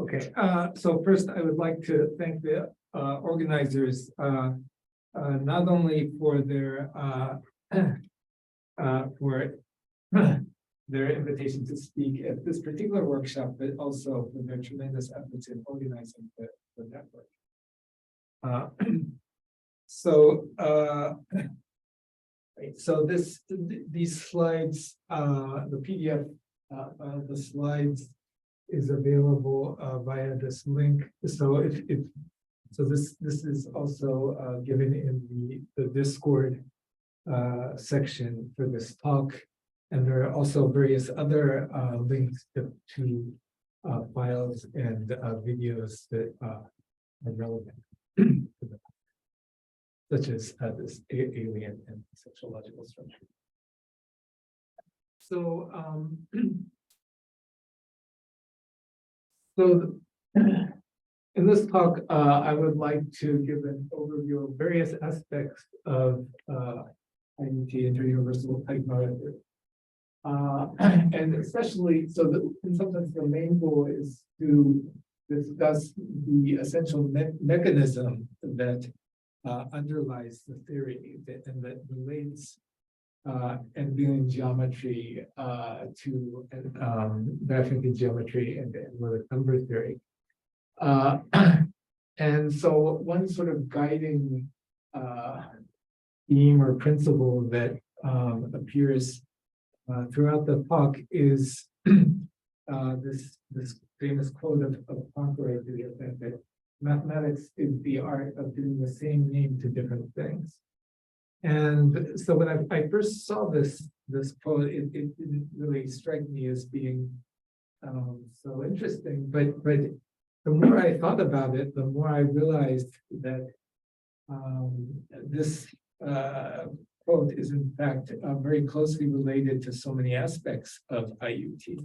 Okay, so first I would like to thank the organizers not only for their for their invitation to speak at this particular workshop, but also for their tremendous efforts in organizing the network. So these slides, the PDF of the slides is available via this link. So this is also given in the Discord section for this talk, and there are also various other links to files and videos that are relevant to the, such as this alien and sexual-logical structure. So in this talk, I would like to give an overview of various aspects of IUT, interuniversal type method. And especially, so that in some sense, the main goal is to discuss the essential mechanism that underlies the theory and that relates anabelian geometry to diophantine geometry and analytic number theory. And so one sort of guiding theme or principle that appears throughout the talk is this famous quote of Poincaré to the effect that mathematics is the art of doing the same name to different things. And so when I first saw this quote, it didn't really strike me as being so interesting. But the more I thought about it, the more I realized that this quote is in fact very closely related to so many aspects of IUT.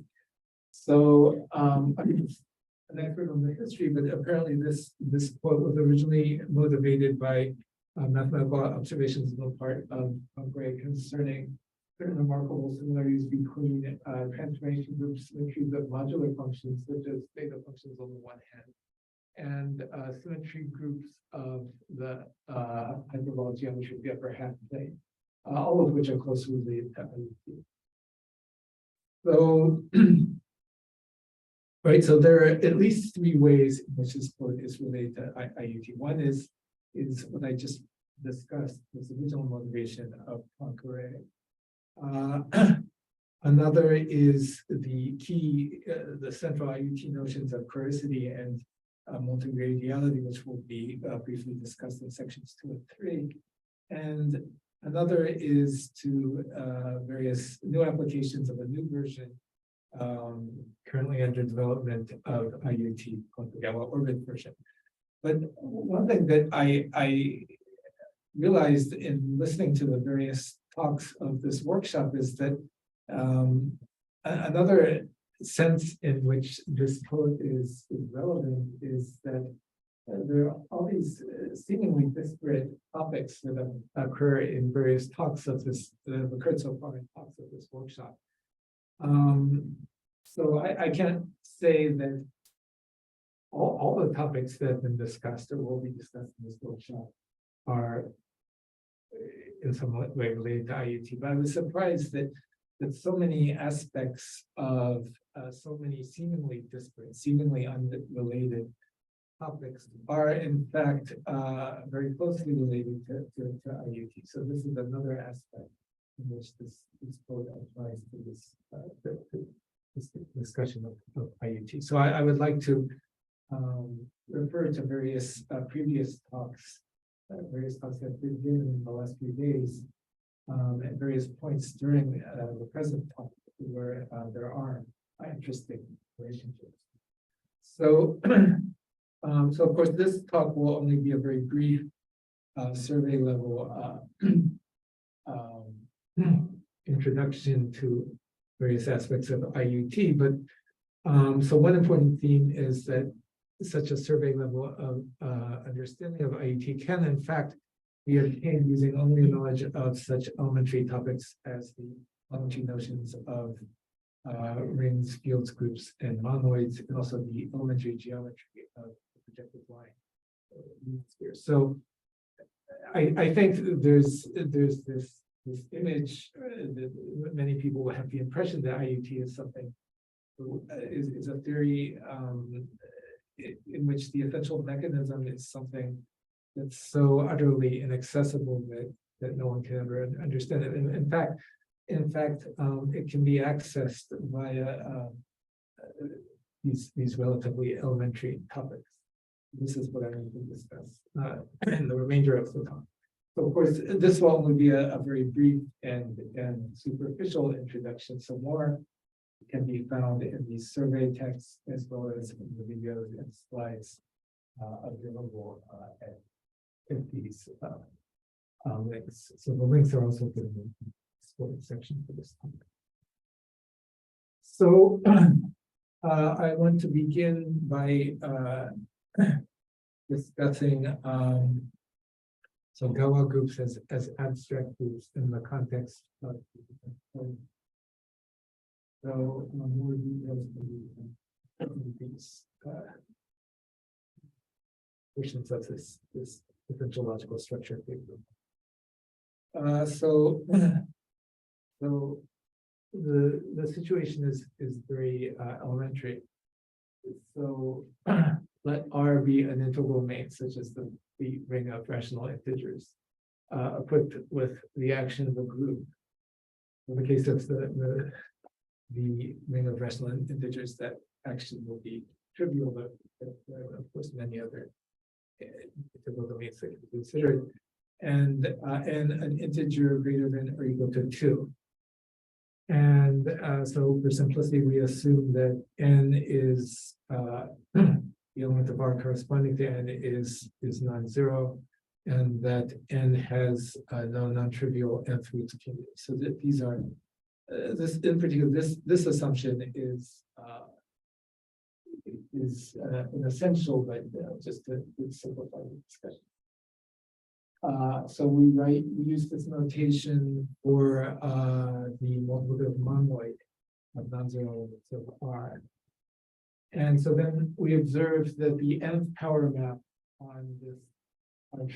So I'm an expert on the history, but apparently this quote was originally motivated by mathematical observations on the part of Poincaré concerning certain remarkable similarities between transformation groups, symmetries of modular functions, such as theta functions on the one hand, and symmetry groups of the hyperbolic geometry of the upper half plane, all of which are closely related to IUT. So, right, so there are at least three ways in which this quote is related to IUT. One is what I just discussed, this original motivation of Poincaré. Another is the key, the central IUT notions of choricity and multivariality, which will be briefly discussed in sections 2 and 3. And another is to various new applications of a new version currently under development of IUT, called the Galois orbit version. But one thing that I realized in listening to the various talks of this workshop is that another sense in which this quote is relevant is that there are all these seemingly disparate topics that occur in various talks of this that have occurred so far in talks of this workshop. So I can't say that all the topics that have been discussed or will be discussed in this workshop are in some way related to IUT, but I was surprised that so many aspects of so many seemingly disparate, seemingly unrelated topics are in fact very closely related to IUT. So this is another aspect in which this quote applies to this discussion of IUT. So I would like to refer to various previous talks that have been given in the last few days at various points during the present talk where there are interesting relationships. So, so of course, this talk will only be a very brief survey level introduction to various aspects of IUT, but so one important theme is that such a survey level of understanding of IUT can in fact be obtained using only knowledge of such elementary topics as the elementary notions of rings, fields, groups, and monoids, and also the elementary geometry of the projective line. So I think there's this image that many people will have the impression that IUT is something is a theory in which the essential mechanism is something that's so utterly inaccessible that no one can ever understand it. And in fact, it can be accessed via these relatively elementary topics. This is what I'm going to discuss in the remainder of the talk. So of course, this will only be a very brief and superficial introduction. So more can be found in these survey texts as well as in the videos and slides available at these links. So the links are also given in the support section for this topic. So I want to begin by discussing so Galois groups as abstract groups in the context of so more details in these portions of this differential logical structure paper. So the situation is very elementary. So let R be an integral domain, such as the ring of rational integers, equipped with the action of a group. In the case of the ring of rational integers, that action will be trivial, but of course many other integral domains that can be considered, and an integer greater than or equal to 2. And so for simplicity, we assume that n is the element of R corresponding to n is non-zero, and that n has no non-trivial nth roots cumulative. So that these are this in particular, this assumption is an essential, but just to simplify the discussion. So we use this notation for the multiplicative monoid of non-zero elements of R. And so then we observe that the nth power map on this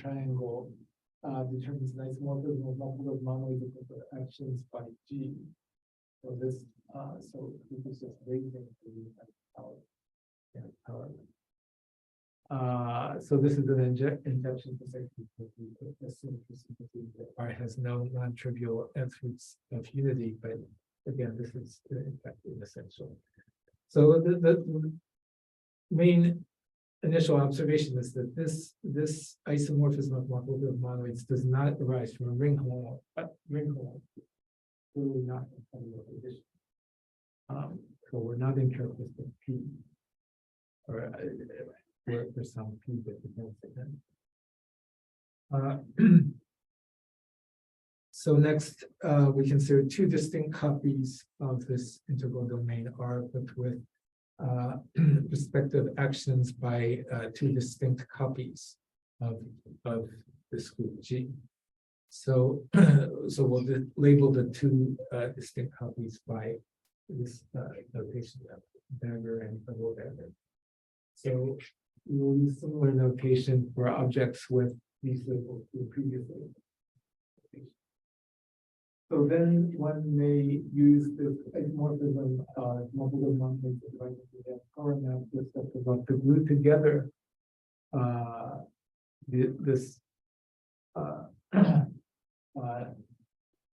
triangle determines the isomorphism of multiplicative monoids of actions by G. So this is just raising the power. Yeah, power. So this is an injection for safety. Assume that R has no non-trivial nth roots of unity, but again, this is in fact essential. So the main initial observation is that this isomorphism of multiplicative monoids does not arise from a ring homology. Clearly not in addition. So we're not in characteristic P, or for some P that depends on them. So next, we consider two distinct copies of this integral domain R, but with respective actions by two distinct copies of this group G. So we'll label the two distinct copies by this notation of dagger and double dagger. So we will use similar notation for objects with these labels to the previous label. So then one may use this isomorphism of multiple monoids divided into power map to glue together this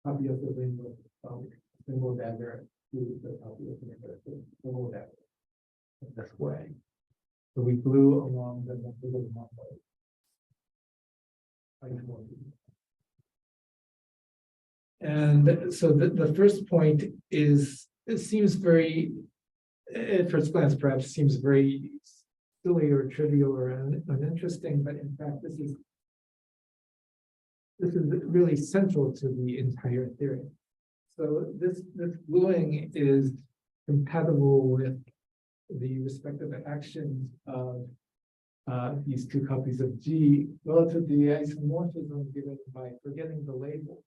copy of the ring of single dagger to the copy of the single dagger in this way. So we glue along the multiple monoid isomorphism. And so the first point is, it seems very, at first glance, perhaps seems very silly or trivial or uninteresting, but in fact, this is really central to the entire theory. So this gluing is compatible with the respective actions of these two copies of G relative to the isomorphism given by forgetting the label.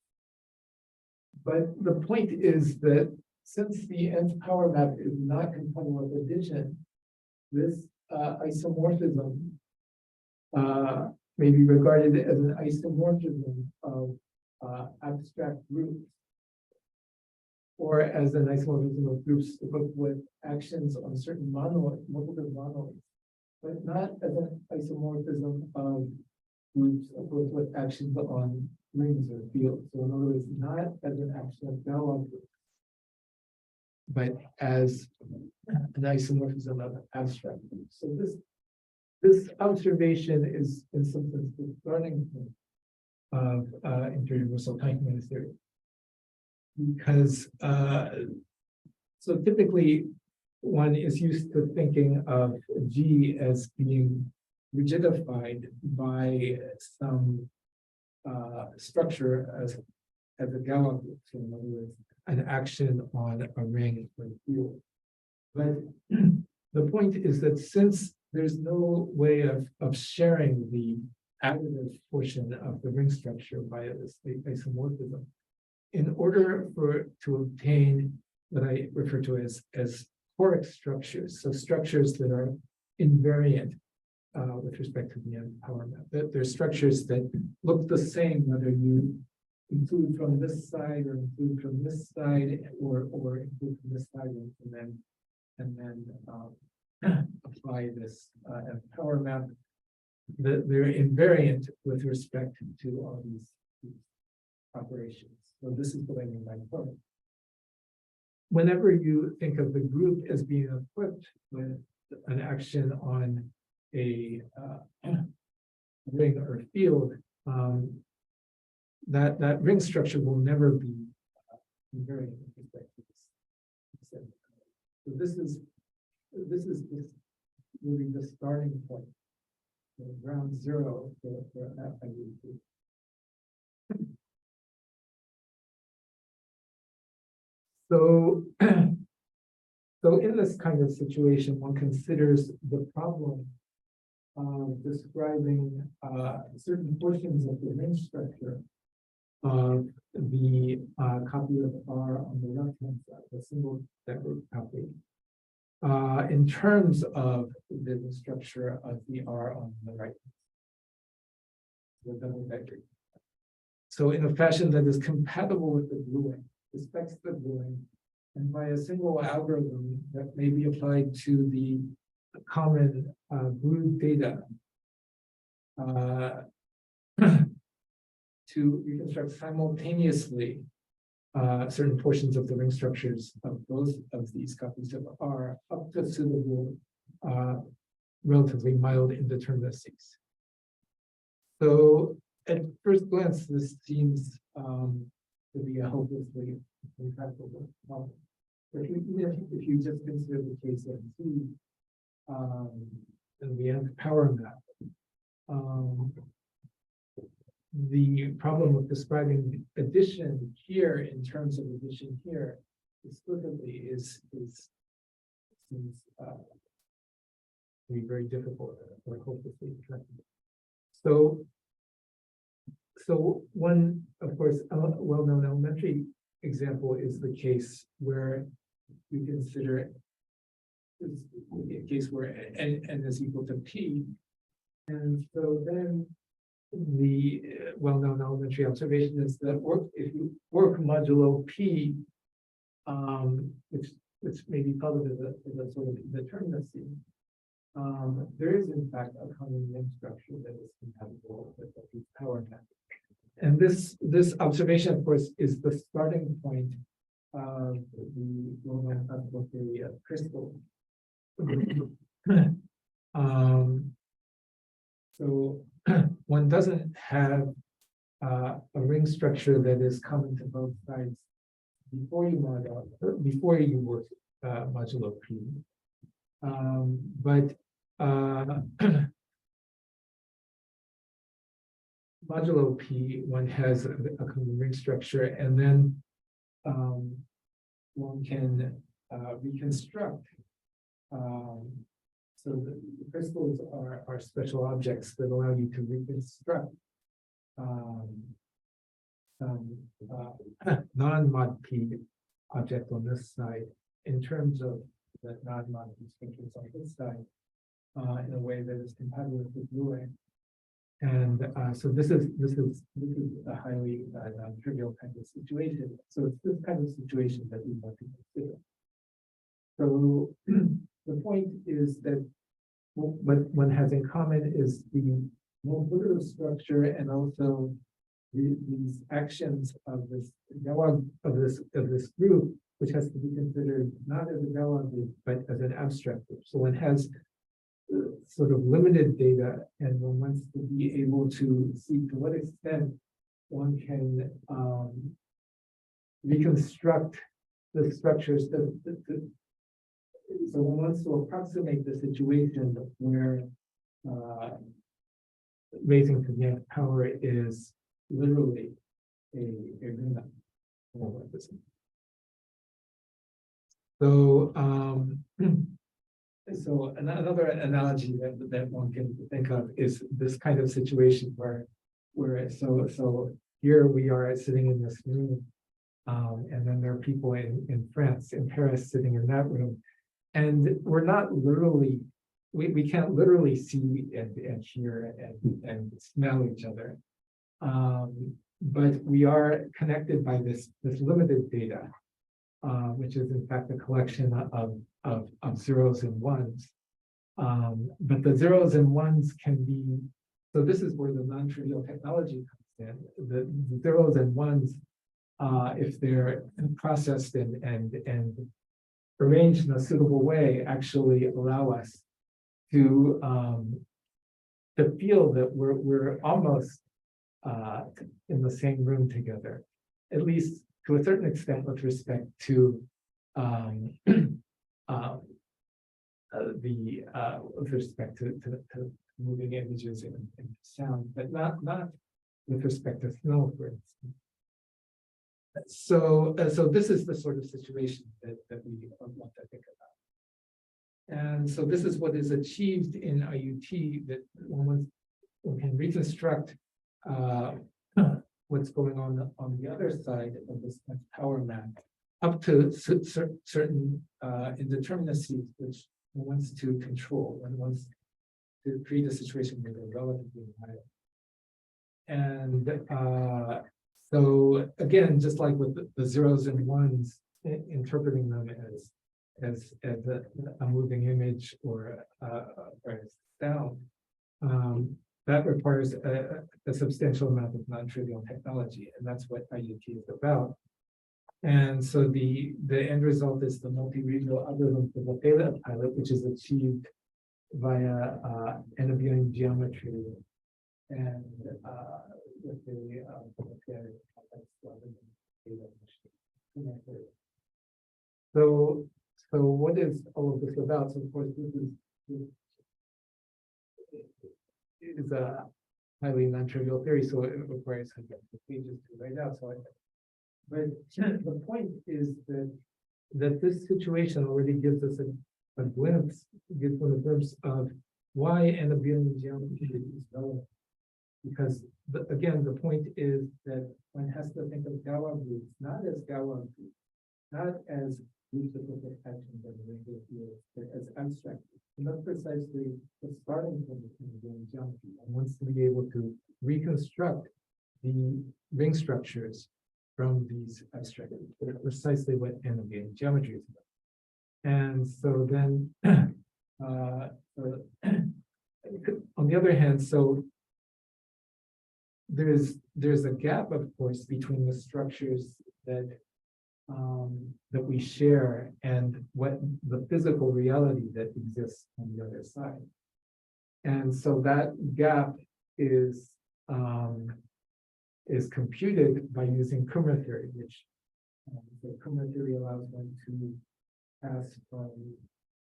But the point is that since the nth power map is not compatible with addition, this isomorphism may be regarded as an isomorphism of abstract groups, or as an isomorphism of groups with actions on certain multiple monoliths, but not as an isomorphism of groups with actions on rings or fields. So in other words, not as an action of Galois groups, but as an isomorphism of abstract groups. So this observation is in some sense the starting point of interuniversal time theory. Because so typically one is used to thinking of G as being rigidified by some structure as a Galois group. So in other words, an action on a ring or field. But the point is that since there's no way of sharing the additive portion of the ring structure by this isomorphism, in order to obtain what I refer to as choric structures, so structures that are invariant with respect to the power map. They're structures that look the same whether you include from this side or include from this side or include from this side and then apply this power map. They're invariant with respect to all these operations. So this is what I mean by choric. Whenever you think of the group as being equipped with an action on a ring or field, that ring structure will never be invariant with respect to this. So this is really the starting point, ground zero for IUT. So in this kind of situation, one considers the problem of describing certain portions of the ring structure of the copy of R on the left-hand side, the single decorative copy, in terms of the structure of the R on the right. The double decorative. So in a fashion that is compatible with the gluing, respects the gluing, and by a single algorithm that may be applied to the common glued data to reconstruct simultaneously certain portions of the ring structures of both of these copies of R up to suitable relatively mild indeterminacies. So at first glance, this seems to be a hopelessly intractable problem. But if you just consider the case of T and the nth power map, the problem of describing addition here in terms of addition here explicitly seems to be very difficult or hopelessly intractable. So one, of course, well-known elementary example is the case where you consider a case where n is equal to p, and so then the well-known elementary observation is that if you work modulo p, which may be thought of as a sort of indeterminacy, there is in fact a common ring structure that is compatible with the power map. And this observation, of course, is the starting point of the well-known classical theory of crystals. So one doesn't have a ring structure that is common to both sides before you work modulo p. But modulo p, one has a common ring structure, and then one can reconstruct. So the crystals are special objects that allow you to reconstruct some non-mod p object on this side in terms of the non-monotone structures on this side in a way that is compatible with Galois. And so this is a highly non-trivial kind of situation. So it's this kind of situation that we want to consider. So the point is that what one has in common is the multiplicative structure and also these actions of this Galois of this group, which has to be considered not as a Galois group but as an abstract group. So one has sort of limited data, and one wants to be able to see to what extent one can reconstruct the structures so one wants to approximate the situation where raising to the nth power is literally a Riemann homomorphism. So so another analogy that one can think of is this kind of situation where so here we are sitting in this room, and then there are people in France, in Paris, sitting in that room, and we're not literally, we can't literally see and hear and smell each other, but we are connected by this limited data, which is in fact a collection of zeros and ones. But the zeros and ones can be, so this is where the non-trivial technology comes in. The zeros and ones, if they're processed and arranged in a suitable way, actually allow us to feel that we're almost in the same room together, at least to a certain extent with respect to with respect to moving images and sound, but not with respect to smell, for instance. So this is the sort of situation that we want to think about. And so this is what is achieved in IUT, that one can reconstruct what's going on the other side of this power map up to certain indeterminacies which one wants to control, one wants to create a situation where they're relatively high. And so again, just like with the zeros and ones, interpreting them as a moving image or as sound, that requires a substantial amount of non-trivial technology, and that's what IUT is about. And so the end result is the multi-regional algorithm for the data pilot, which is achieved via anabelian geometry and with the so what is all of this about? So of course this is a highly non-trivial theory, so it requires hundreds of pages to write out. But the point is that this situation already gives us a glimpse of why anabelian geometry is relevant. Because again, the point is that one has to think of Galois groups not as Galois groups, not as groups of different actions in the regular field, but as abstract. And that's precisely the starting point of anabelian geometry. One wants to be able to reconstruct the ring structures from these abstract groups. That's precisely what anabelian geometry is about. And so then, on the other hand, so there's a gap, of course, between the structures that we share and what the physical reality that exists on the other side. And so that gap is computed by using Kummer theory, which the Kummer theory allows one to pass from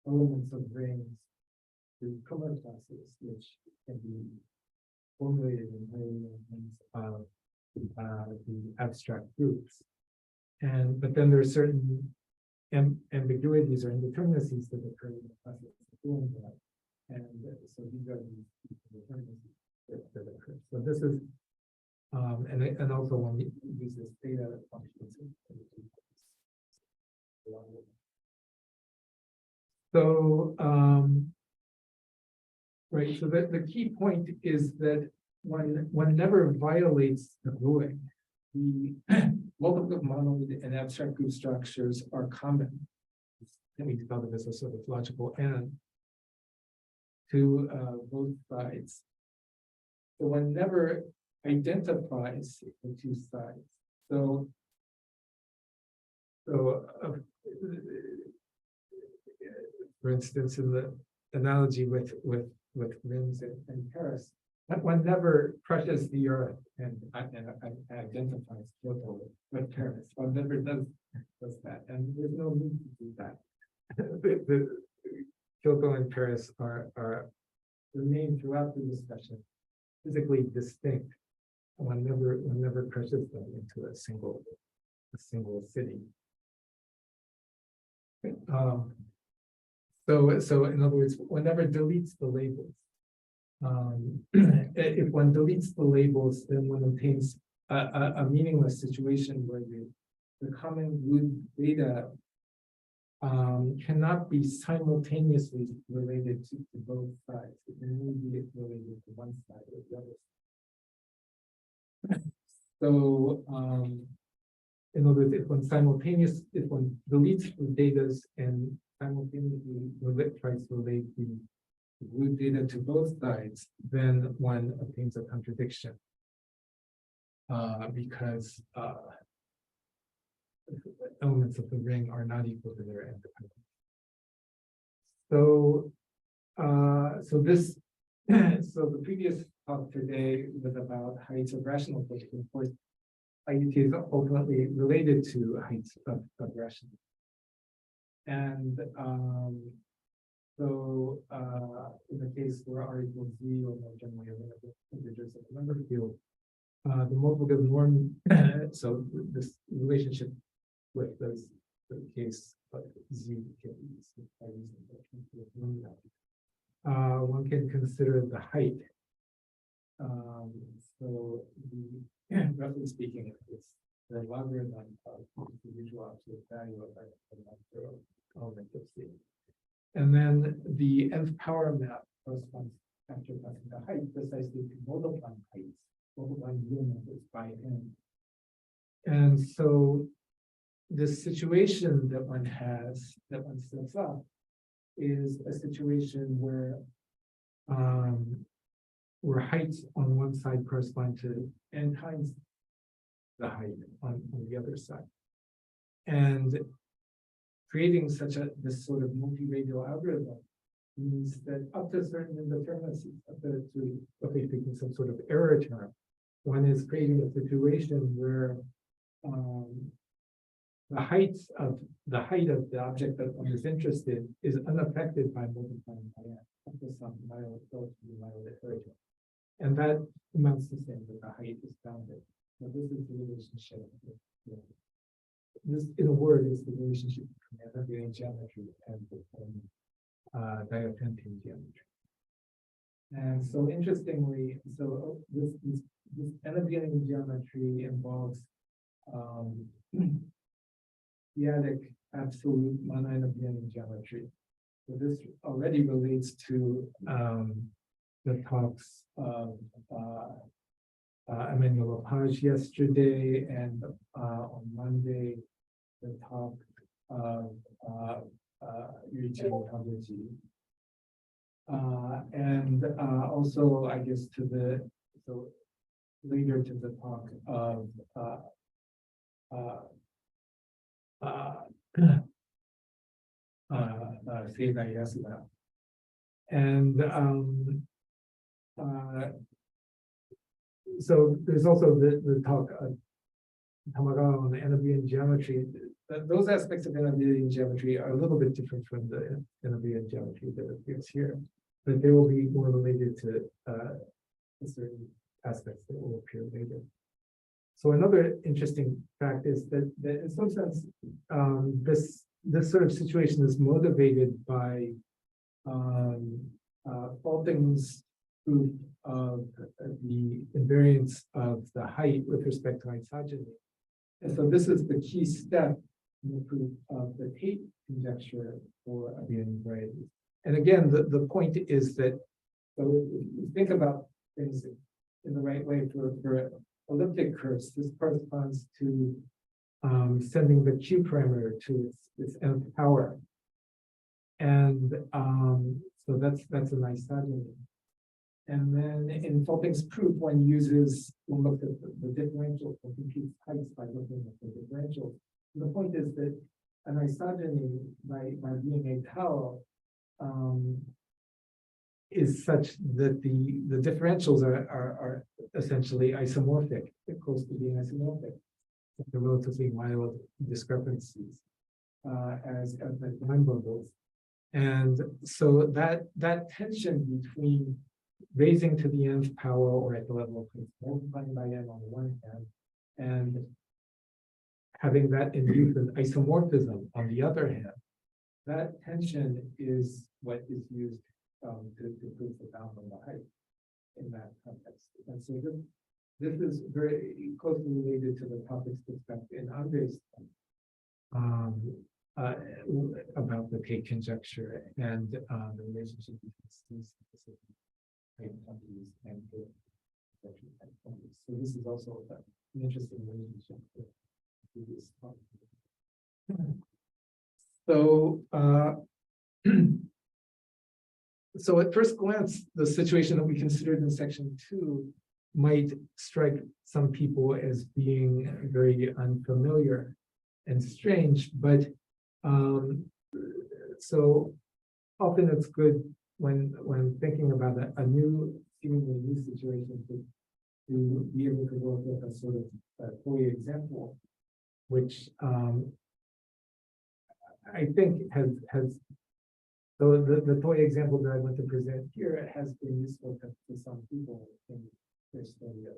elements of rings to Kummer classes, which can be formulated in terms of the abstract groups. But then there are certain ambiguities or indeterminacies that occur in the process of doing that. And so these are the indeterminacies that occur. So this is, and also when we use this data functions. So, right, so the key point is that one never violates the ruling. The multiple monoid and abstract group structures are common. And we develop this as a sort of logical end to both sides. So one never identifies the two sides. So for instance, in the analogy with rims and Paris, one never crushes the earth and identifies Kyoto with Paris. One never does that, and there's no need to do that. the Kyoto and Paris are remain throughout the discussion physically distinct. One never crushes them into a single city. So in other words, one never deletes the labels. If one deletes the labels, then one obtains a meaningless situation where the common group data cannot be simultaneously related to both sides. It can only be related to one side or the other. So, in other words, if one deletes the data and simultaneously tries to relate the group data to both sides, then one obtains a contradiction. Because elements of the ring are not equal to their independence. So, so the previous talk today was about heights of rational function. Of course, IUT is ultimately related to heights of rational. And in the case where R equals Z, or more generally integers of the number field, the multiplicative norm, so this relationship with the case of Z can one can consider the height. So roughly speaking, it's the logarithm of the usual absolute value of the non-zero element of C. And then the nth power map corresponds, after passing the height, precisely to multiplying heights, multiplying real numbers by n. And so this situation that one has, that one sets up, is a situation where heights on one side correspond to n times the height on the other side. And creating this sort of multi-radial algorithm means that up to certain indeterminacies, up to roughly speaking some sort of error term, one is creating a situation where the height of the object that one is interested in is unaffected by multiplying by n, up to some mild error term. And that amounts to saying that the height is bounded. So this is the relationship. This, in a word, is the relationship between anabelian geometry and diophantine geometry. And so, interestingly, this anabelian geometry involves dyadic absolute monoanabelian geometry. So this already relates to the talks of Emmanuel Lepage yesterday, and on Monday, the talk of Yuichiro Tabuchi. And also, I guess, later to the talk of Seida Yasuda. And so there's also the talk of Tamagawa on the anabelian geometry. Those aspects of anabelian geometry are a little bit different from the anabelian geometry that appears here, but they will be more related to certain aspects that will appear later. So another interesting fact is that in some sense, this sort of situation is motivated by Falting's proof of the invariance of the height with respect to isogeny. And so this is the key step in the proof of the Tate conjecture for abelian varieties. And again, the point is that, so if you think about things in the right way for elliptic curves, this corresponds to sending the Q parameter to its nth power. And so that's a nice isogeny. And then in Folting's proof, one looks at the differential for compute heights by looking at the differential. And the point is that an isogeny by being a tau is such that the differentials are essentially isomorphic, close to being isomorphic. The relatively mild discrepancies as the line bubbles. And so that tension between raising to the nth power or at the level of place, multiplying by n on the one hand, and having that induce an isomorphism on the other hand, that tension is what is used to prove the bound on the height in that context. And so this is very closely related to the topics discussed in Andre's about the Tate conjecture and the relationship between these specific height quantities and the conjecture height quantities. So this is also an interesting relationship with previous topic. So so at first glance, the situation that we considered in section 2 might strike some people as being very unfamiliar and strange, but so often it's good when thinking about a seemingly new situation to be able to work with a sort of Fourier example, which I think has so the toy example that I want to present here has been useful to some people in their study of.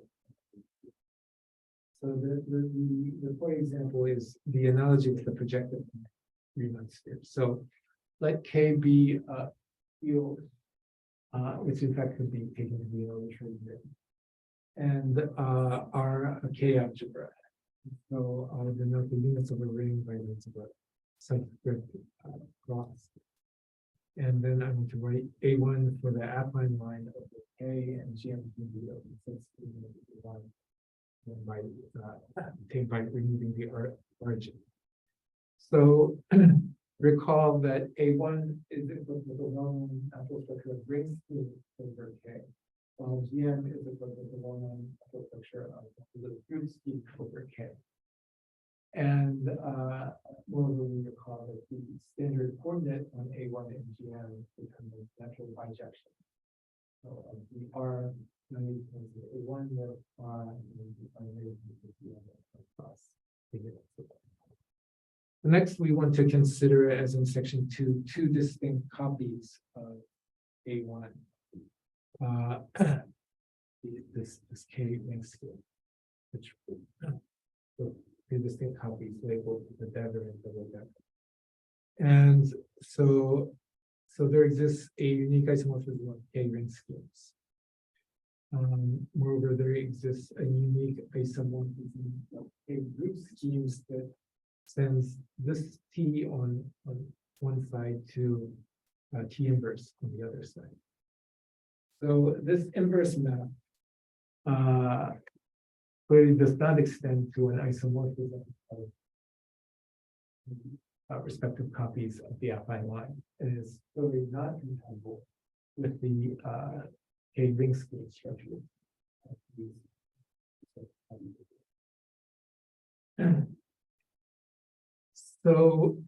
So the toy example is the analogy with the projective Riemann sphere. So let K be a field, which in fact could be taken to be an arbitrary grid, and R a K algebra. So I'll denote the units of a ring by units of a subscript cross. And then I'm going to write A1 for the affine line of the K and GM of the line by removing the origin. So recall that A1 is equal to the well-known natural structure of ring scheme over K, while GM is equal to the well-known natural structure of the group scheme over K. And moreover, we recall that the standard coordinate on A1 and GM become a natural bijection. So the R A1 with R and the cross. Next, we want to consider, as in section 2, two distinct copies of A1. This K ring scheme, which two distinct copies labeled the dagger and the dagger. And so there exists a unique isomorphism of K ring schemes. Moreover, there exists a unique isomorphism of K group schemes that sends this T on one side to T inverse on the other side. So this inverse map clearly does not extend to an isomorphism of respective copies of the affine line. It is clearly not compatible with the K ring scheme structure. So,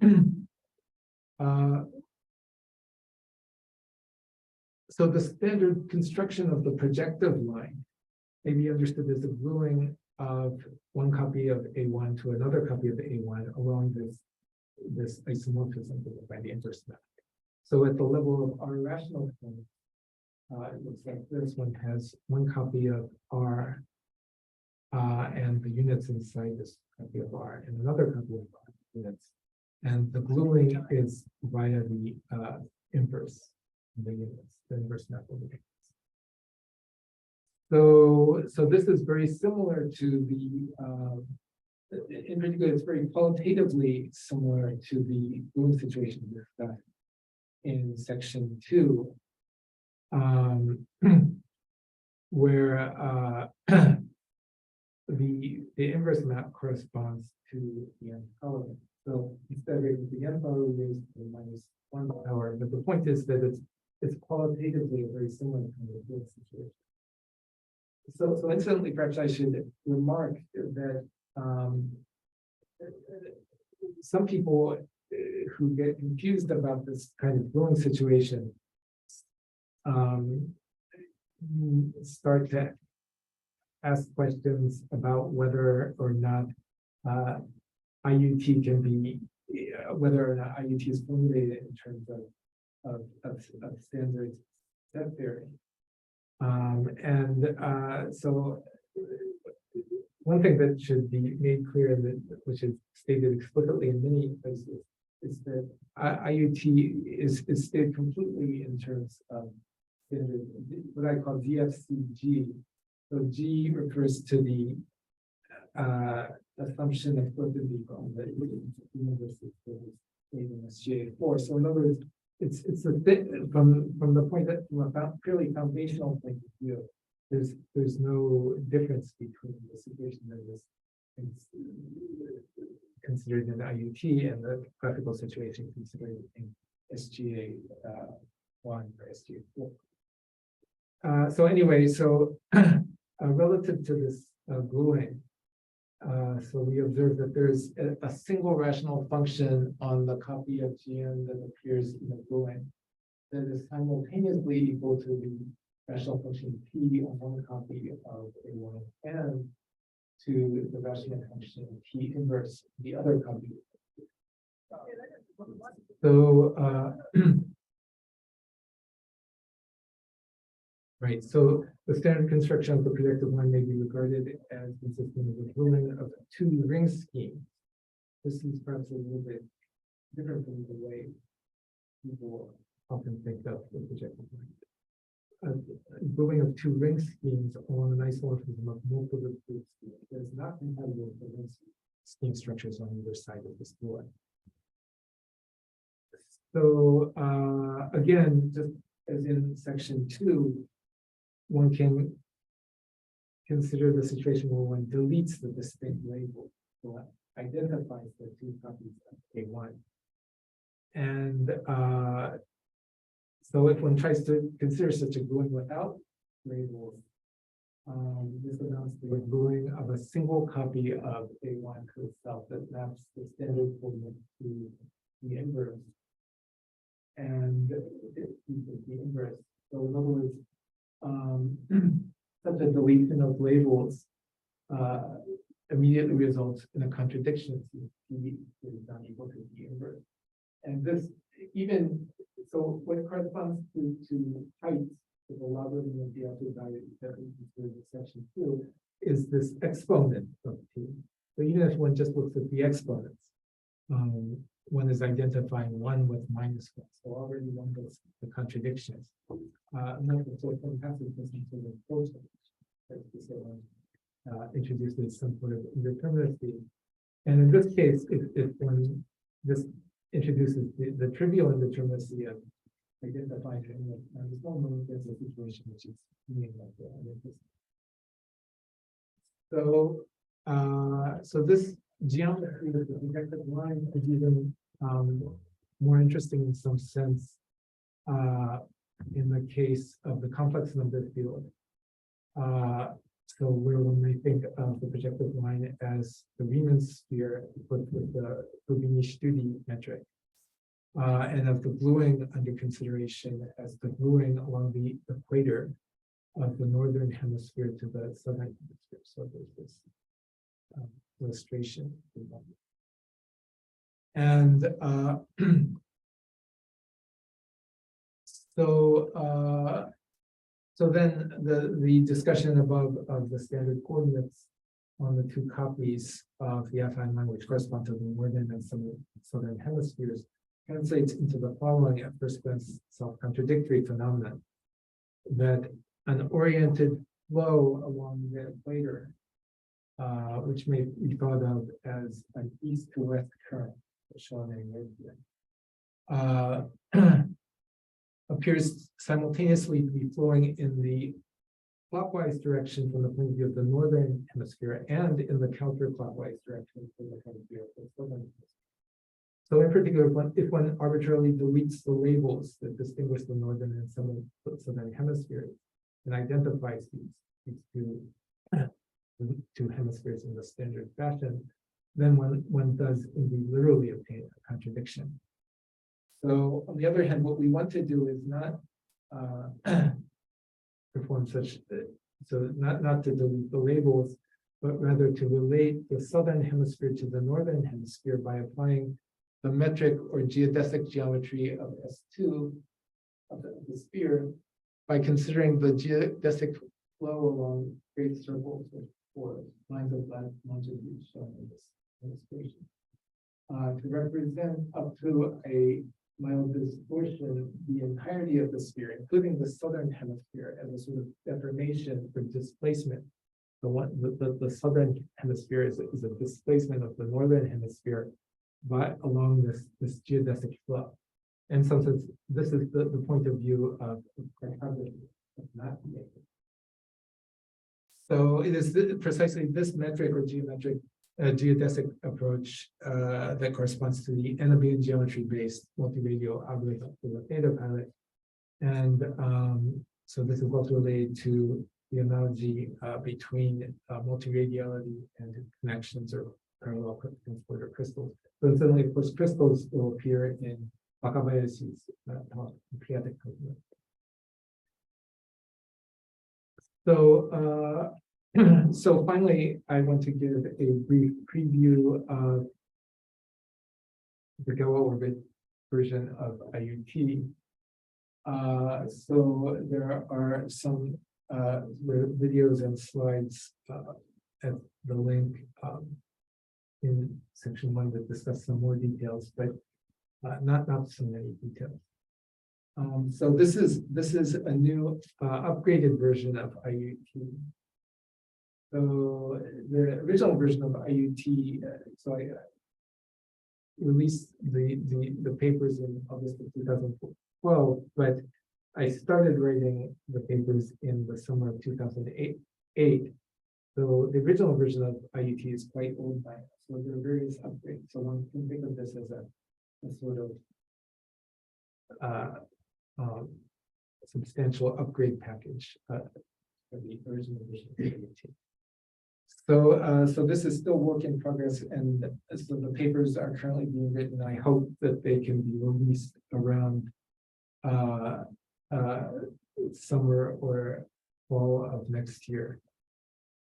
so the standard construction of the projective line may be understood as the gluing of one copy of A1 to another copy of A1 along this isomorphism by the inverse map. So at the level of R rational form, it looks like this one has one copy of R and the units inside this copy of R and another copy of R units. And the gluing is via the inverse, the units, the inverse map of the units. So this is very similar to in particular, it's very qualitatively similar to the room situation we discussed in section 2, where the inverse map corresponds to the n power. So instead of the n power, we use the -1 power. But the point is that it's qualitatively a very similar kind of room situation. So incidentally, perhaps I should remark that some people who get confused about this kind of brewing situation start to ask questions about whether or not IUT can be, whether or not IUT is formulated in terms of standard set theory. So one thing that should be made clear, which is stated explicitly in many places, is that IUT is stated completely in terms of standard, what I call GFCG. So G refers to the assumption of certainty from the universe is GA4. So in other words, it's a bit from the point that from a purely foundational point of view, there's no difference between the situation that is considered in IUT and the graphical situation considered in SGA 1 or SGA 4. So anyway, relative to this gluing, so we observe that there's a single rational function on the copy of GN that appears in the gluing that is simultaneously equal to the rational function P on one copy of A1 and to the rational function P inverse, the other copy. So, right, so the standard construction of the projective line may be regarded as consisting of the gluing of two ring schemes. This is perhaps a little bit different from the way people often think of the projective line. Gluing of two ring schemes on an isomorphism of multiple group schemes is not compatible with the ring scheme structures on either side of this gluing. So again, just as in section 2, one can consider the situation where one deletes the distinct label, so identifies the two copies of A1. And so if one tries to consider such a gluing without labels, this amounts to a gluing of a single copy of A1 to itself that maps the standard coordinate to the inverse. And the inverse. So in other words, such a deletion of labels immediately results in a contradiction since P is not equal to the inverse. And this even so what corresponds to height of the logarithm of the absolute value that we consider in section 2 is this exponent of P. So even if one just looks at the exponents, one is identifying 1 with -1. So already one gets the contradictions. So from passage into the closed introduces some sort of indeterminacy. And in this case, if one this introduces the trivial indeterminacy of identifying this one, there's a situation which is like that. So this geometry of the projective line is even more interesting in some sense in the case of the complex number field. So where one may think of the projective line as the Riemann sphere with the Rubini-Studi metric, and of the gluing under consideration as the gluing along the equator of the northern hemisphere to the southern hemisphere. So there's this illustration. And so then the discussion above of the standard coordinates on the two copies of the affine line, which correspond to the northern and southern hemispheres, translates into the following at first glance self-contradictory phenomenon: that an oriented flow along the equator which may be thought of as an east to west current, shown in red here, appears simultaneously to be flowing in the clockwise direction from the point of view of the northern hemisphere and in the counterclockwise direction from the point of view of the southern hemisphere. So in particular, if one arbitrarily deletes the labels that distinguish the northern and southern hemispheres and identifies these two hemispheres in the standard fashion, then one does indeed literally obtain a contradiction. So on the other hand, what we want to do is not perform such, so not to delete the labels, but rather to relate the southern hemisphere to the northern hemisphere by applying the metric or geodesic geometry of S2 of the sphere by considering the geodesic flow along great circles or lines of longitude shown in this illustration to represent up to a mild distortion the entirety of the sphere, including the southern hemisphere, as a sort of deformation or displacement. The southern hemisphere is a displacement of the northern hemisphere along this geodesic flow. In some sense, this is the point of view of cartography, of map making. So it is precisely this metric or geodesic approach that corresponds to the anabelian geometry-based multi-radial algorithm for the theta pilot. And so this is also related to the analogy between multi-radiality and connections or parallel transporter crystals. So suddenly, of course, crystals will appear in Wakabayashi's talk, Pancreatic Coherence. So, so finally, I want to give a brief preview of the Galois orbit version of IUT. So there are some videos and slides at the link in section 1 that discuss some more details, but not so many details. So this is a new upgraded version of IUT. So the original version of IUT, so I released the papers in August of 2012, but I started writing the papers in the summer of 2008. So the original version of IUT is quite old by now. So there are various upgrades. So one can think of this as a sort of substantial upgrade package for the original version of IUT. So this is still work in progress, and so the papers are currently being written. I hope that they can be released around summer or fall of next year.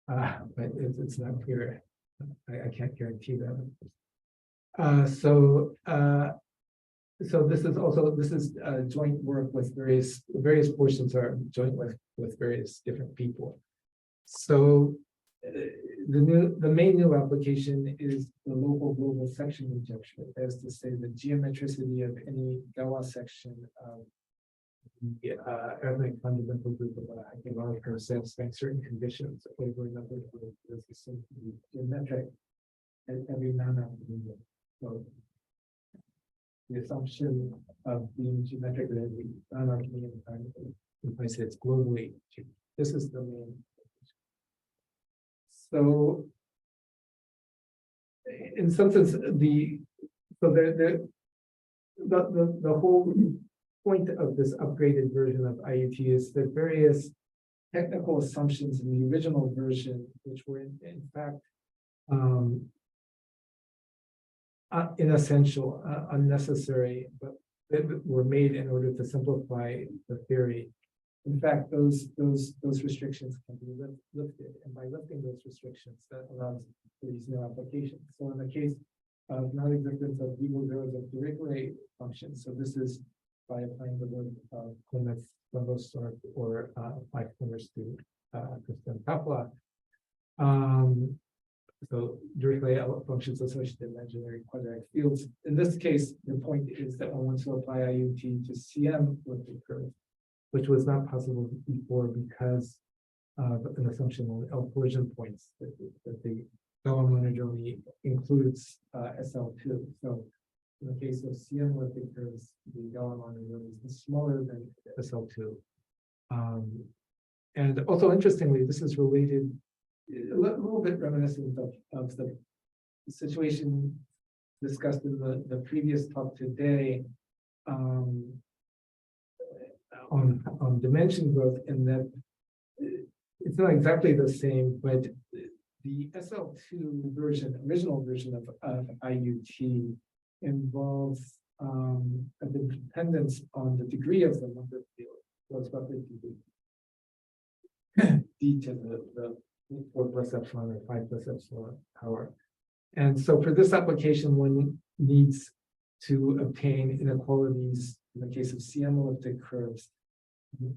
But it's not clear. I can't guarantee that. So this is joint work with various portions are joint with various different people. So the main new application is the local global section injection. That is to say, the geometricity of any Galois section of the arithmetic fundamental group of a hypermodal curve satisfying certain conditions over a number of years is assumed to be geometric at every non-Archimedean. So the assumption of being geometric at every non-Archimedean time implies that it's globally. This is the main. So, in some sense, the whole point of this upgraded version of IUT is that various technical assumptions in the original version, which were in fact inessential, unnecessary, but that were made in order to simplify the theory. In fact, those restrictions can be lifted, and by lifting those restrictions, that allows for these new applications. So in the case of non-existence of equal zeros of Dirichlet functions, so this is by applying the word Clements or five corners to Christian Kapla. So Dirichlet functions associated imaginary quadratic fields. In this case, the point is that one wants to apply IUT to CM with the curve, which was not possible before because an assumption on L collision points that the Galois monodromy includes SL2. So in the case of CM elliptic curves, the Galois monodromy is smaller than SL2. And also interestingly, this is related a little bit reminiscent of the situation discussed in the previous talk today on dimension growth, in that it's not exactly the same, but the SL2 version, original version of IUT involves a dependence on the degree of the number field. So it's roughly d to the 4 plus epsilon or 5 plus epsilon power. And so for this application, one needs to obtain inequalities in the case of CM elliptic curves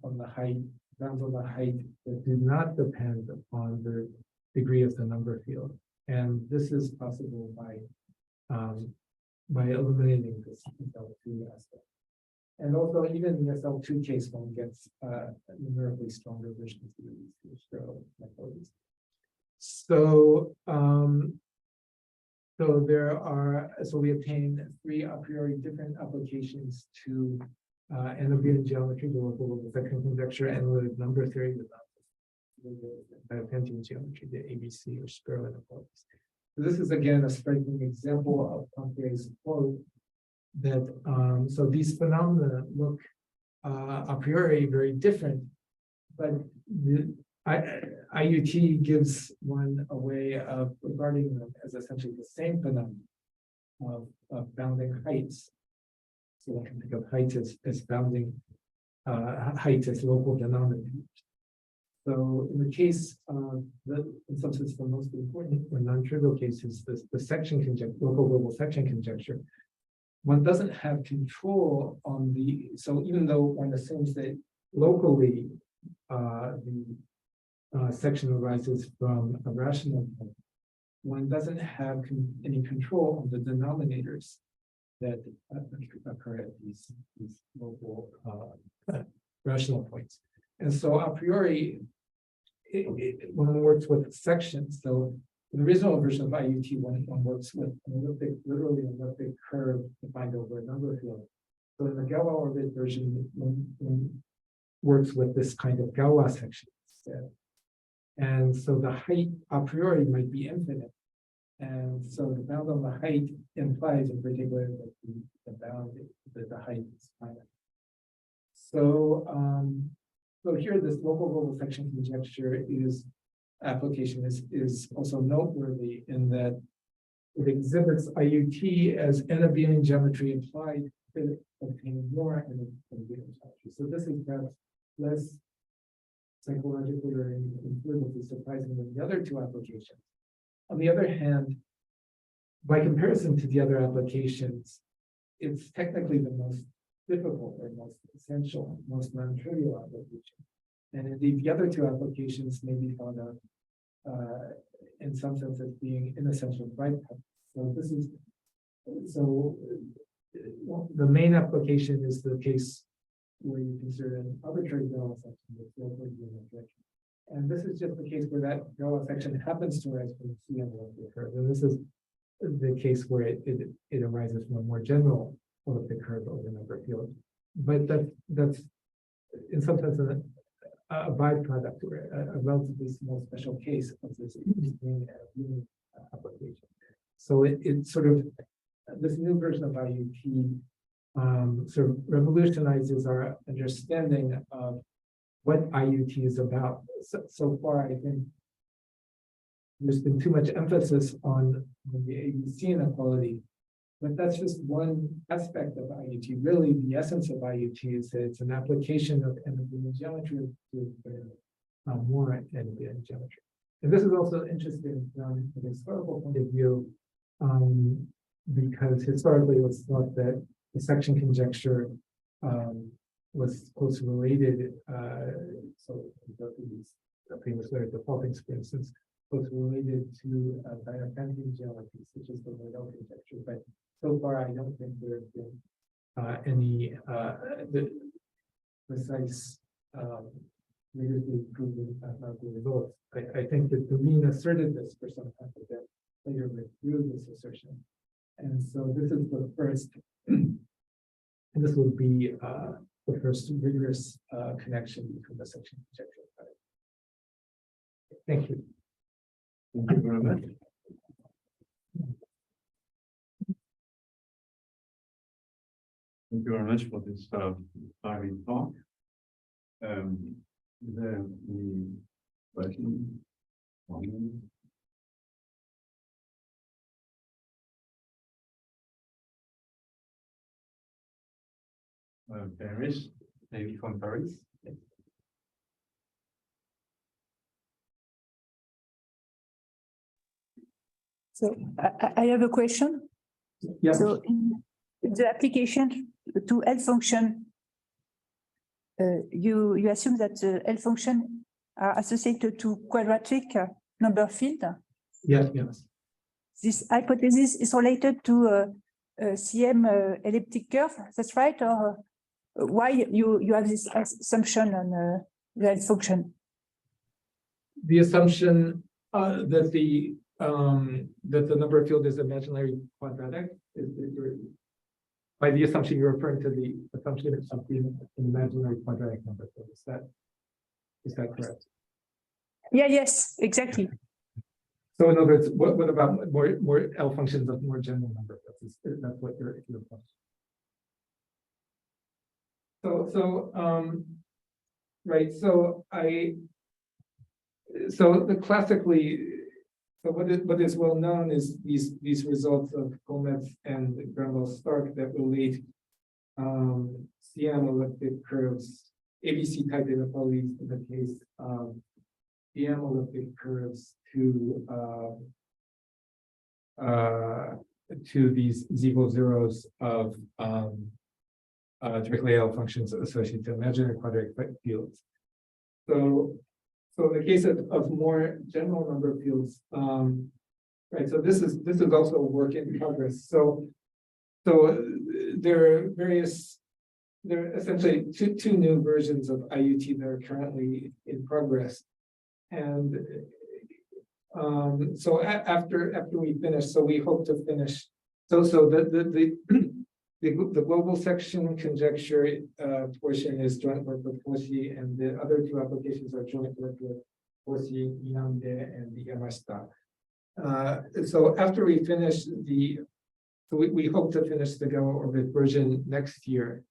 on the height, bounds on the height that do not depend on the degree of the number field. And this is possible by eliminating this SL2 aspect. And also, even in the SL2 case, one gets numerically stronger versions of these inequalities. So, so we obtain 3 a priori different applications to anabelian geometry, the local section conjecture, analytic number theory, the diophantine geometry, the ABC or spiral inequalities. So this is again a striking example of Poincaré's quote that so these phenomena look a priori very different, but the IUT gives one a way of regarding them as essentially the same phenomenon of bounding heights. So one can think of height as bounding height as local denominators. So in the case of in some sense, the most important or non-trivial case is the section conjecture, local global section conjecture. One doesn't have control on so even though one assumes that locally the section arises from a rational point, one doesn't have any control on the denominators that occur at these local rational points. And so a priori, when one works with sections, so in the original version of IUT, one works with literally an elliptic curve defined over a number field. So in the Galois orbit version, one works with this kind of Galois section instead. And so the height a priori might be infinite. And so the bound on the height implies in particular that the bound, that the height is finite. So, so here this local global section conjecture application is also noteworthy in that it exhibits IUT as anabelian geometry implied to obtain more anabelian geometry. So this is perhaps less psychologically or intuitively surprising than the other 2 applications. On the other hand, by comparison to the other applications, it's technically the most difficult or most essential, most non-trivial application. And indeed, the other 2 applications may be thought of in some sense as being inessential bypass. So this is the main application is the case where you consider an arbitrary Galois section with locally geometric. And this is just the case where that Galois section happens to arise from the CM elliptic curve. And this is the case where it arises from a more general elliptic curve over a number field. But that's in some sense a byproduct or a relatively small special case of this application. So it sort of, this new version of IUT sort of revolutionizes our understanding of what IUT is about. So far, I think there's been too much emphasis on the ABC inequality, but that's just one aspect of IUT. Really, the essence of IUT is that it's an application of anabelian geometry to more anabelian geometry. And this is also interesting from a historical point of view, because historically it was thought that the section conjecture was closely related. So these famous layer defaulting, for instance, was related to diophantine geometry, such as the Liddell conjecture. But so far, I don't think there have been any precise rigorously proven mathematical results. I think that the mean asserted this for some time, but then later withdrew this assertion. And so this is the first, and this will be the first rigorous connection between the section conjecture. Thank you. Thank you very much. Thank you very much for this timely talk. Is there any question? Paris, maybe from Paris. So I have a question. Yeah. So in the application to L function, you assume that the L function are associated to quadratic number field. Yeah, yes. This hypothesis is related to CM elliptic curve. That's right, or why you have this assumption on the L function? The assumption that the number field is imaginary quadratic is by the assumption you're referring to the assumption of the imaginary quadratic number field. Is that correct? Yeah. Yes. Exactly. So in other words, what about more L functions of more general number fields? That's what your question. Right. So what is well known is these results of Gomez and Galois-Stark that relate CM elliptic curves, ABC type inequalities in the case of CM elliptic curves to these zero zeros of directly L functions associated to imaginary quadratic fields. So in the case of more general number fields, right? So this is also a work in progress. So there are essentially two new versions of IUT that are currently in progress, and so after we finish, so we hope to finish. So the global section conjecture portion is joint work with Hoshi, and the other two applications are joint work with Hoshi, Inamde, and Yamashita. So after we finish we hope to finish the Galois orbit version next year.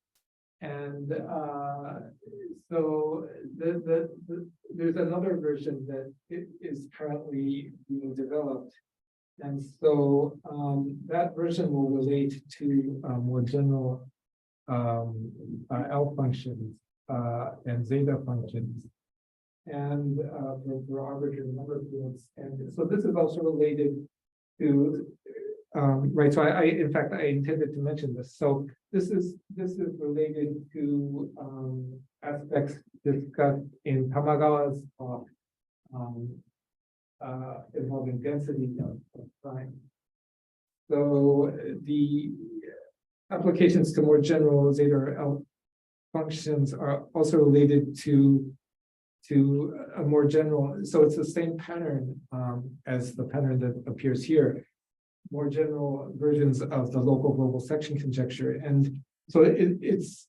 And so there's another version that is currently being developed. And so that version will relate to more general L functions and zeta functions, and for arbitrary number fields. And so this is also related to right. So in fact I intended to mention this. So this is related to aspects discussed in Tamagawa's talk. Involving density of prime. So the applications to more general zeta or L functions are also related to a more general. So it's the same pattern as the pattern that appears here. More general versions of the local global section conjecture, and so it's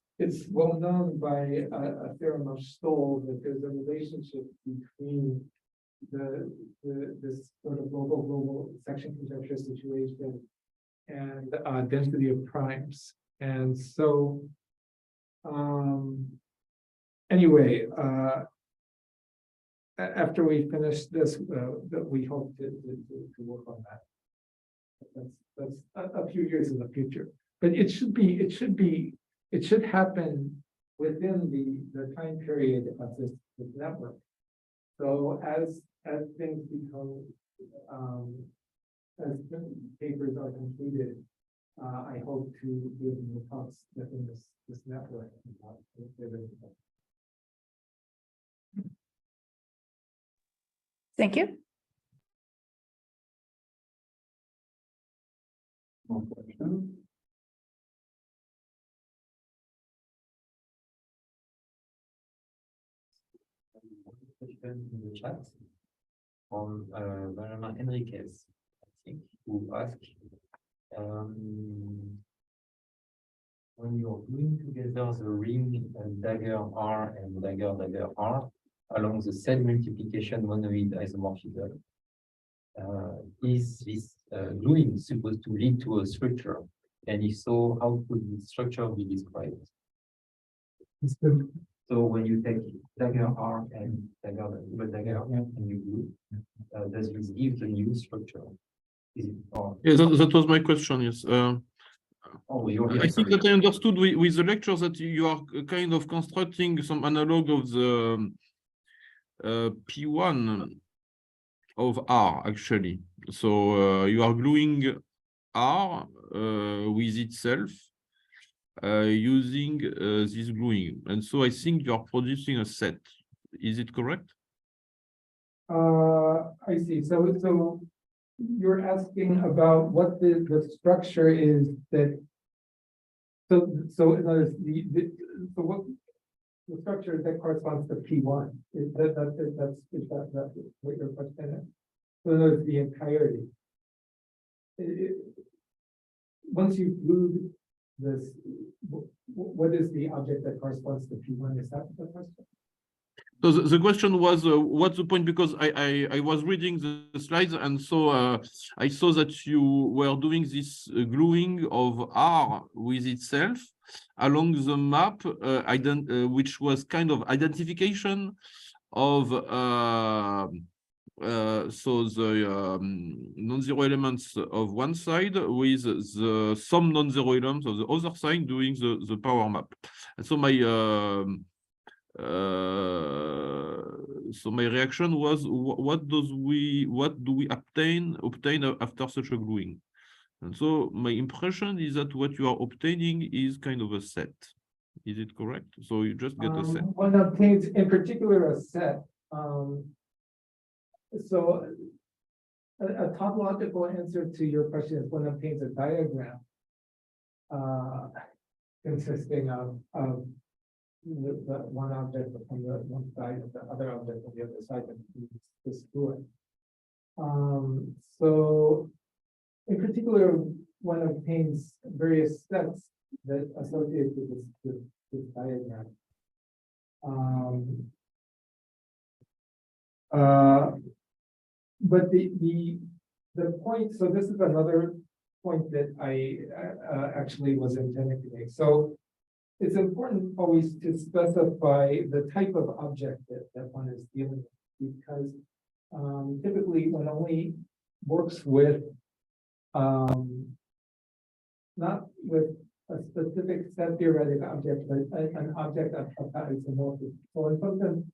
well known by a theorem of Stoll that there's a relationship between this sort of global section conjecture situation and density of primes. And so anyway, after we finish this, that we hope to work on that. That's a few years in the future, but it should happen within the time period of this network. So as things become, as papers are completed, I hope to give more talks within this network. Thank you. More questions? question in the chat from Benjamin Enriquez, I think, who asked when you're gluing together the ring dagger R and dagger R along the cell multiplication monoid isomorphism, is this gluing supposed to lead to a structure? And if so, how could the structure be described? So when you take dagger R and dagger R and you glue, does this give the new structure? Is it or Yeah, that was my question. Yes. oh, you're I think that I understood with the lecture that you are kind of constructing some analog of the P1 of R actually. So you are gluing R with itself using this gluing, and so I think you are producing a set. Is it correct? I see. So you're asking about what the structure is that. So in other words, so what the structure that corresponds to P1 is that's what your question is. So in other words, the entirety. Once you glued this, what is the object that corresponds to P1? Is that the question? So the question was, what's the point? Because I was reading the slides, and so I saw that you were doing this gluing of R with itself along the map, which was kind of identification of so the non-zero elements of one side with the some non-zero elements of the other side doing the power map. And so my reaction was, what do we obtain after such a gluing? And so my impression is that what you are obtaining is kind of a set. Is it correct? So you just get a set. One obtains in particular a set. So a topological answer to your question is one obtains a diagram consisting of the one object on the one side and the other object on the other side, and this fluid. So in particular, one obtains various sets that associate with this diagram. But the point, so this is another point that I actually was intending to make. So it's important always to specify the type of object that one is dealing with, because typically one only works with not with a specific set theoretic object, but an object of isomorphism. So in some sense,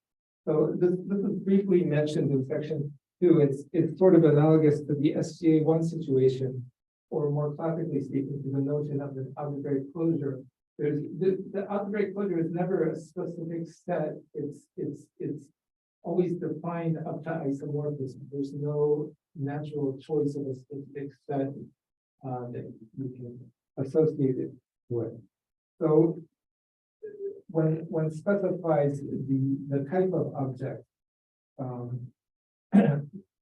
so this is briefly mentioned in section 2. It's sort of analogous to the SGA1 situation, or more classically speaking, to the notion of an algebraic closure. There's the algebraic closure is never a specific set. It's always defined up to isomorphism. There's no natural choice of a specific set that you can associate it with. So when one specifies the type of object,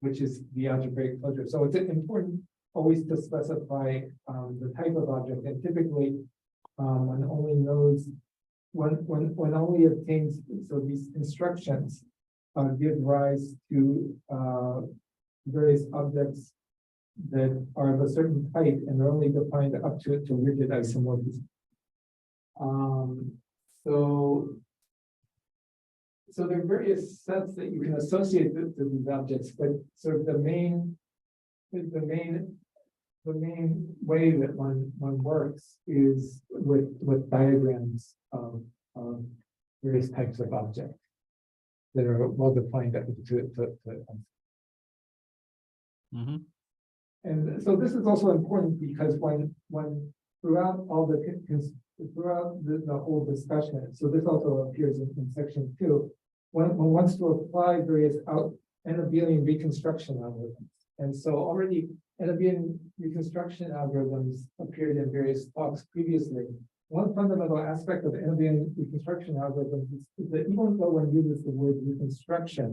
which is the algebraic closure, so it's important always to specify the type of object, and typically one only knows one only obtains, so these instructions give rise to various objects that are of a certain type, and they're only defined up to rigid isomorphism. So there are various sets that you can associate with these objects, but sort of the main way that one works is with diagrams of various types of objects that are well defined Mm-hmm. And so this is also important because when throughout the whole discussion, so this also appears in section 2, one wants to apply various anabelian reconstruction algorithms. And so already anabelian reconstruction algorithms appeared in various talks previously. one fundamental aspect of anabelian reconstruction algorithms is that even though one uses the word reconstruction,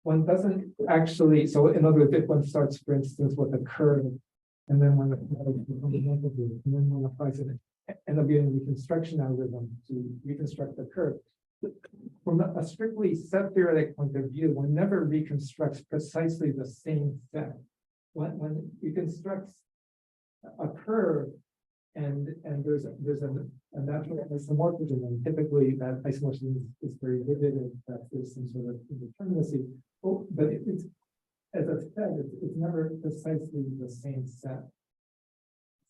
one doesn't actually, so in other words, if one starts, for instance, with a curve, and then one applies the fundamental group, and then one applies an anabelian reconstruction algorithm to reconstruct the curve. From a strictly set theoretic point of view, one never reconstructs precisely the same set. One reconstructs a curve, and there's a natural isomorphism, and typically that isomorphism is very vivid, and that there's some sort of indeterminacy. Oh, but it's, as I said, it's never precisely the same set.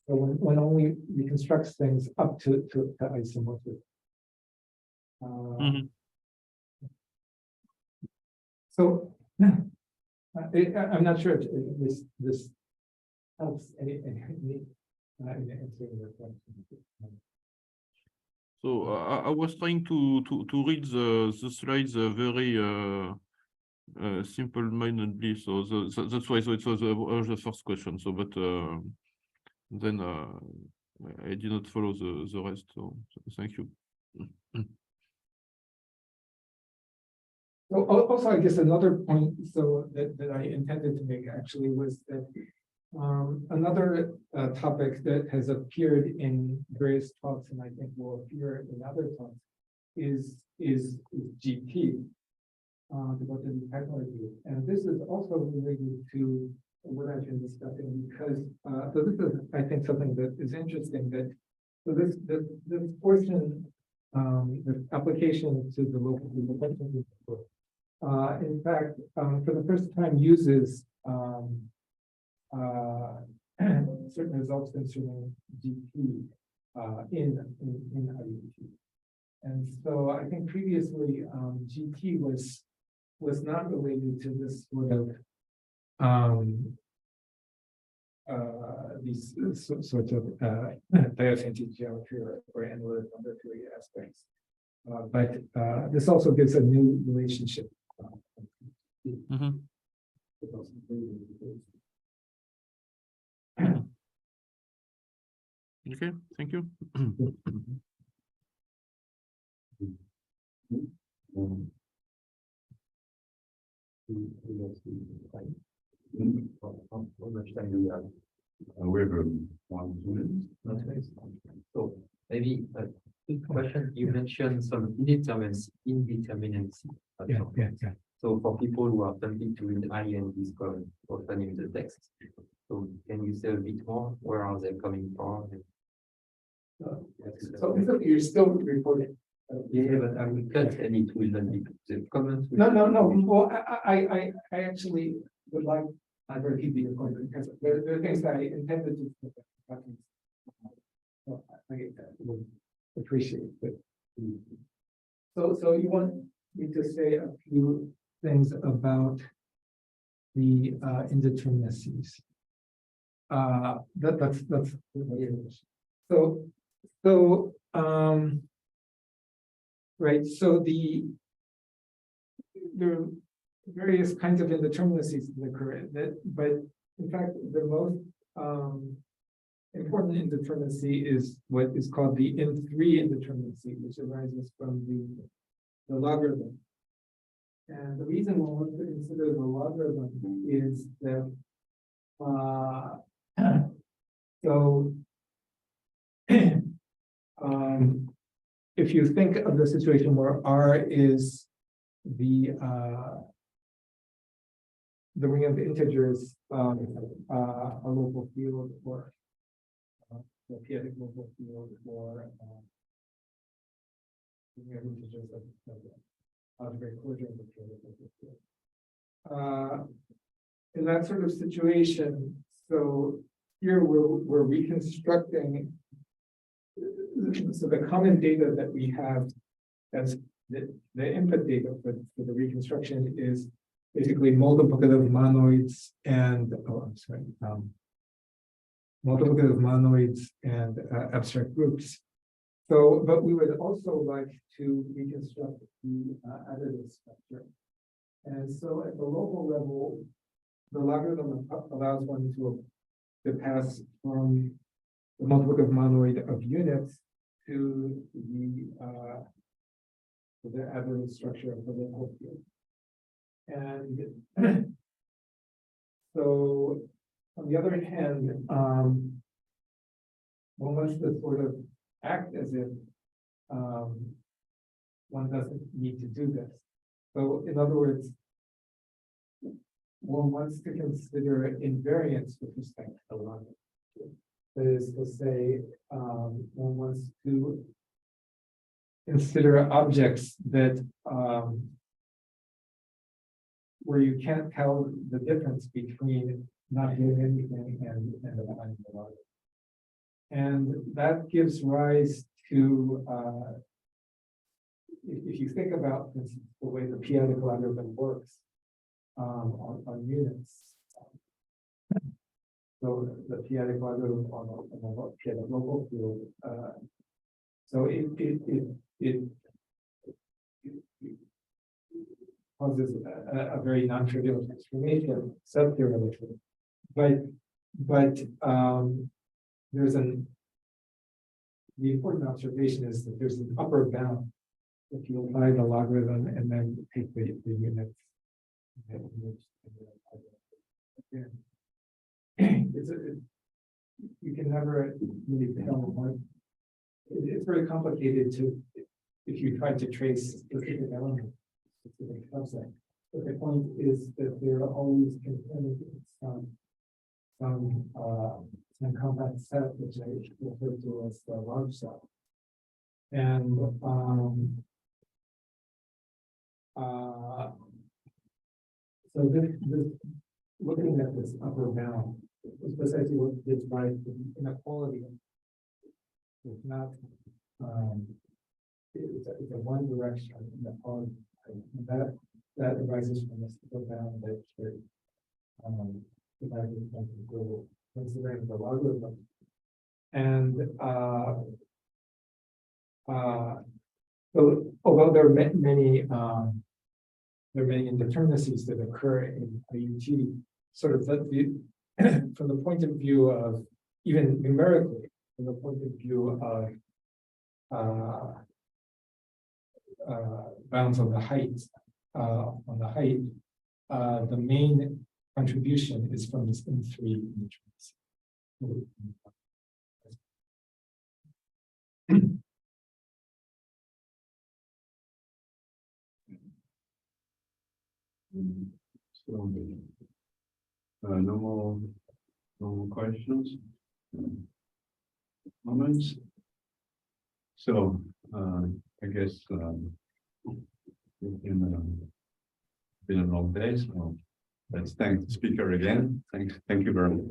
So one only reconstructs things up to isomorphism. So I'm not sure if this helps any in answering your question. So I was trying to read the slides very simple-mindedly. So that's why. So it was the first question. So but then I did not follow the rest. So thank you. So also, I guess another point that I intended to make actually was that another topic that has appeared in various talks, and I think will appear in other talks, is GP, devoted technology, and this is also related to what I've been discussing, because so this is, I think, something that is interesting. That so this portion, the application to the local in fact, for the first time uses certain results concerning GP in IUT. And so I think previously GP was not related to this sort of these sorts of diophantine geometry or analytic number theory aspects. But this also gives a new relationship. Okay, thank you. How much time do we have? We have 1 minute. So maybe a quick question. You mentioned some indeterminacy. Yeah. So for people who are tempted to read I and discover often in the text, so can you say a bit more? Where are they coming from? So you're still recording. Yeah, but I will cut and it will not be the comments. No. Well, I actually would like to keep the recording because there are things that I intended to. So I would appreciate it. So you want me to say a few things about the indeterminacies? That's so right. So there are various kinds of indeterminacies that occur, but in fact, the most important indeterminacy is what is called the M3 indeterminacy, which arises from the logarithm. And the reason we want to consider the logarithm is that so if you think of the situation where R is the ring of integers, a local field, or a p-adic local field, or ring of integers of algebraic closure of the field. In that sort of situation, so here we're reconstructing. So the common data that we have as the input data for the reconstruction is basically multiplicative monoids and multiplicative monoids and abstract groups. So, but we would also like to reconstruct the additive structure. And so at the local level, the logarithm allows one to pass from the multiplicative monoid of units to the aberrant structure of the local field. And so, on the other hand, one wants to sort of act as if one doesn't need to do this. So, in other words, one wants to consider invariance with respect to the logic. That is to say, one wants to consider objects that where you can't tell the difference between not doing anything and applying the logic. And that gives rise to, if you think about this, the way the p-adic algorithm works on units. So the p-adic algorithm on the p-adic local field. So it causes a very non-trivial transformation subtheoretically, but there's the important observation is that there's an upper bound if you apply the logarithm and then take the units. You can never really tell what. It's very complicated if you try to trace specific elements, specific subset. But the point is that they're always contained in some compact set, which I refer to as the large set. And so this looking at this upper bound is precisely what gives rise to inequality. It's not it's a one direction inequality, and that arises from this upper bound that considering the logarithm. And so although there are many indeterminacies that occur in IUT, sort of from the point of view of even numerically, from the point of view of bounds on the height, the main contribution is from this M3 matrix. So, no more questions, comments. So, I guess it's been a long day, so let's thank the speaker again. Thank you very much.